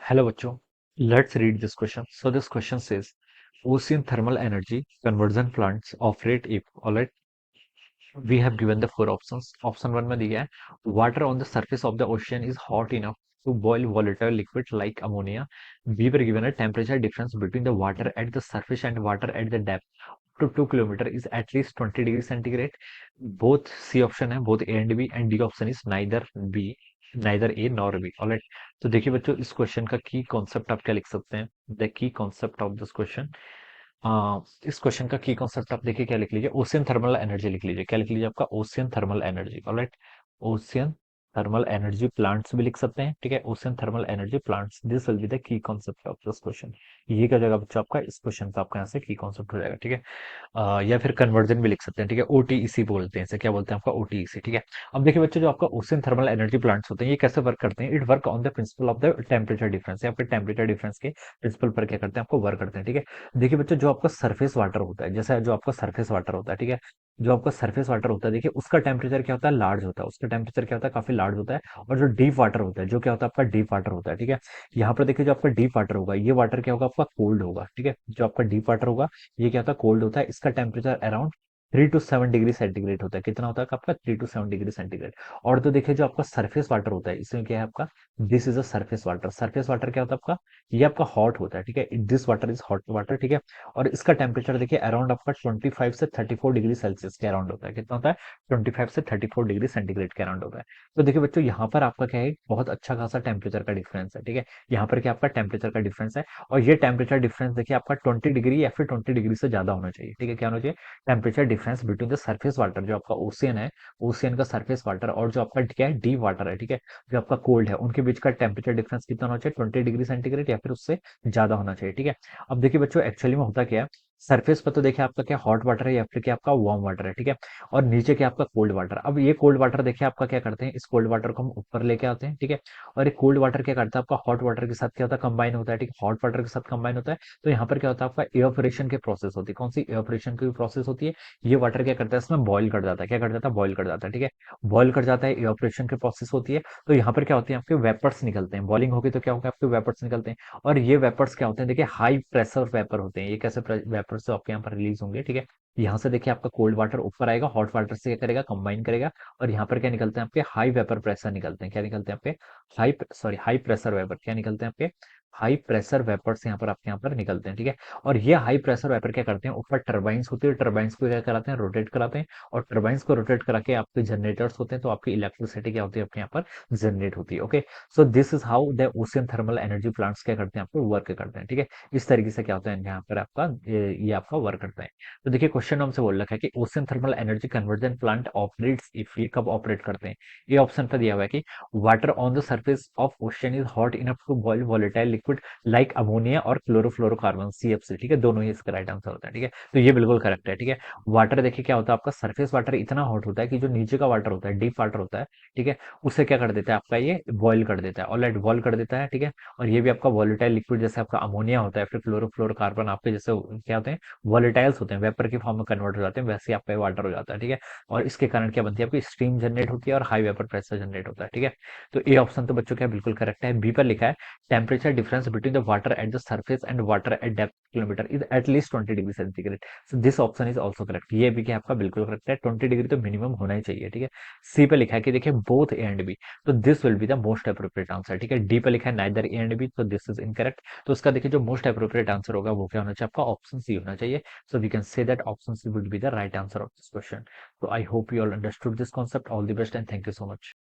Hello, bachcho. Let's read this question. So this question says, ocean thermal energy conversion plants operate if, alright, we have given the four options. Option one में दिया है, water on the surface of the ocean is hot enough to boil volatile liquid like ammonia. We were given a temperature difference between the water at the surface and water at the depth to 2 kilometer is at least 20 degree centigrade. Both C option है, both A and B, and D option is neither B, neither A nor B. Alright, तो देखिए बच्चों, इस question का की concept आप क्या लिख सकते हैं? The key concept of this question, इस क्वेश्चन का की कॉन्सेप्ट आप देखिए क्या लिख लीजिए, ओशियन थर्मल एनर्जी लिख लीजिए। क्या लिख लीजिए? आपका ocean thermal energy. Alright, ocean thermal energy plants भी लिख सकते हैं, ठीक है, ocean thermal energy plants, this will be the key concept of this question. ये क्या जाएगा बच्चों आपका? इस क्वेश्चन का आपका यहाँ से की कॉन्सेप्ट हो जाएगा, ठीक है। या फिर कन्वर्जन भी लिख सकते हैं, ठीक है, ओटीईसी बोलते हैं इसे। क्या बोलते हैं? आपका ओटीईसी, ठीक है। अब देखिए बच्चों, जो आपका ओशन थर्मल एनर्जी प्लांट्स होते हैं, ये कैसे वर्क करते हैं? It work on the principle of the temperature difference. आपके टेम्परेचर डिफरेंस के प्रिंसिपल पर क्या करते हैं? आपको वर्क करते हैं, ठीक है। देखिए बच्चों, जो आपका सरफेस वाटर होता है, जैसे जो आपका सरफेस वाटर होता है, ठीक है, जो आपका सरफेस वाटर होता है, देखिए उसका टेम्परेचर क्या होता है? लार्ज होता है। उसका टेम्परेचर क्या होता है? काफी लार्ज होता है। और जो डीप वाटर होता है, जो क्या होता है? आपका डीप वाटर होता है, ठीक है। यहाँ पर देखिए, जो आपका डीप वाटर होगा, ये वाटर क्या होगा? आपका कोल्ड होगा, ठीक है। जो आपका डीप वाटर होगा, ये क्या होता है? कोल्ड होता है। इसका temperature around 3 to 7 degree centigrade होता है। कितना होता है आपका? 3 to 7 डिग्री सेंटीग्रेड। और तो देखिए, जो आपका सरफेस वाटर होता है, इसमें क्या है आपका? This is a surface water. Surface water क्या होता है आपका? ये आपका हॉट होता है, ठीक है। This water is hot water, ठीक है। और इसका टेम्परेचर देखिए अराउंड आपका 25 से 34 डिग्री सेल्सियस के अराउंड होता है। कितना होता है? 25 से 34 डिग्री सेंटीग्रेड के अराउंड होता है। तो देखिए बच्चों, यहाँ पर आपका क्या है? बहुत अच्छा खासा टेम्परेचर का डिफरेंस है, ठीक है। यहाँ पर क्या आपका टेम्परेचर का डिफरेंस है? और ये टेम्परेचर डिफरेंस देखिए आपका 20 डिग्री या फिर 20 डिग्री से ज्यादा होना चाहिए, ठीक है। क्या होना चाहिए? Temperature difference between the surface water, जो आपका ओशियन है, ओशियन का सरफेस वाटर, और जो आपका क्या है? डीप वाटर है, ठीक है, जो आपका कोल्ड है, उनके बीच का टेम्परेचर डिफरेंस कितना होना चाहिए? 20 डिग्री सेंटीग्रेड या फिर उससे ज्यादा होना चाहिए, ठीक है। अब देखिए बच्चों, एक्चुअली में होता क्या है? सरफेस पर तो देखिए आपका क्या हॉट वाटर है या फिर क्या आपका वार्म वाटर है, ठीक है। और नीचे क्या आपका कोल्ड वाटर। अब ये कोल्ड वाटर देखिए आपका क्या करते हैं? इस कोल्ड वाटर को हम ऊपर लेके आते हैं, ठीक है। और ये कोल्ड वाटर क्या करता है? आपका हॉट वाटर के साथ क्या होता है? कंबाइन होता है, ठीक है। हॉट वाटर के साथ कंबाइन होता है। तो यहाँ पर क्या होता है? आपका एवापोरेशन की प्रोसेस होती है। कौन सी एवापोरेशन की प्रोसेस होती है? ये वाटर क्या करता है? इसमें बॉईल कर जाता है। क्या कर जाता है? बॉईल कर जाता है, ठीक है। बॉईल कर जाता है, इवापोरेशन की प्रोसेस होती है। तो यहाँ पर क्या होती है? आपके वेपर्स निकलते हैं। बॉइलिंग होगी तो क्या होगा? आपके वेपर्स निकलते हैं। और ये वेपर्स क्या होते हैं? देखिए हाई प्रेशर वेपर होते हैं। ये कैसे वेपर्स से आपके यहाँ पर रिलीज होंगे, ठीक है। यहाँ से देखिए आपका कोल्ड वाटर ऊपर आएगा, हॉट वाटर से क्या करेगा? कंबाइन करेगा। और यहाँ पर क्या निकलते हैं? आपके हाई वेपर प्रेशर निकलते हैं। क्या निकलते हैं आपके? High pressure vapour. क्या निकलते हैं आपके? हाई प्रेशर वेपर्स यहाँ पर आपके यहाँ पर निकलते हैं, ठीक है। और ये हाई प्रेशर वेपर क्या करते हैं? ऊपर टर्बाइंस होती है, टर्बाइंस को क्या कराते हैं? रोटेट कराते हैं। और टर्बाइंस को रोटेट करा के आपके जनरेटर्स होते हैं, तो आपकी इलेक्ट्रिसिटी क्या होती है? आपके यहाँ पर जनरेट होती है, okay. So this is how the ocean thermal energy plants क्या करते हैं? आपको वर्क करते हैं, ठीक है। इस तरीके से क्या होता है यहाँ पर आपका ये आपका वर्क करता है। तो देखिए, क्वेश्चन हमसे बोल रखा है कि ocean thermal energy conversion plant operates if, ये कब ऑपरेट करते हैं? ये ऑप्शन पर दिया हुआ है कि water on the surface of ocean is hot enough to boil volatile liquid like ammonia और क्लोरोफ्लोरोकार्बन, सीएफसी, ठीक है। दोनों ही इसका राइट आंसर होता है, ठीक है। तो ये बिल्कुल करेक्ट है, ठीक है। वाटर देखिए क्या होता है? आपका सरफेस वाटर इतना हॉट होता है कि जो नीचे का वाटर होता है, डीप वाटर होता है, ठीक है, उसे क्या कर देता है? आपका ये बॉईल कर देता है, ऑलराइट, बॉईल कर देता है, ठीक है। और ये भी आपका वॉलेटाइल लिक्विड, जैसे आपका अमोनिया होता है, फिर क्लोरोफ्लोरोकार्बन, आपके जैसे क्या होते हैं? वॉलेटाइल्स होते हैं, वेपर के फॉर्म में कन्वर्ट हो जाते हैं, वैसे ही आपका वाटर हो जाता है, ठीक है। और इसके कारण क्या बनती है? आपकी स्टीम जनरेट होती है और हाई वेपर प्रेशर जनरेट होता है, ठीक है। तो ए ऑप्शन तो बच्चों क्या बिल्कुल करेक्ट है। बी पर लिखा है, temperature difference between the water at the surface and water at depth kilometre is at least 20 degree centigrade. So this option is also correct. ये भी क्या आपका बिल्कुल करेक्ट है, 20 डिग्री तो मिनिमम होना ही चाहिए, ठीक है। सी पे लिखा है कि देखिए बोथ ए एंड बी, तो this will be the most appropriate answer, ठीक है। डी पे लिखा है नाइदर ए एंड बी, तो दिस इज इनकरेक्ट। तो उसका देखिए जो मोस्ट अप्रोप्रिएट आंसर होगा वो क्या होना चाहिए? आपका ऑप्शन सी होना चाहिए। So we can say that option C would be the right answer of this question. So I hope you all understood this concept. All the best and thank you so much.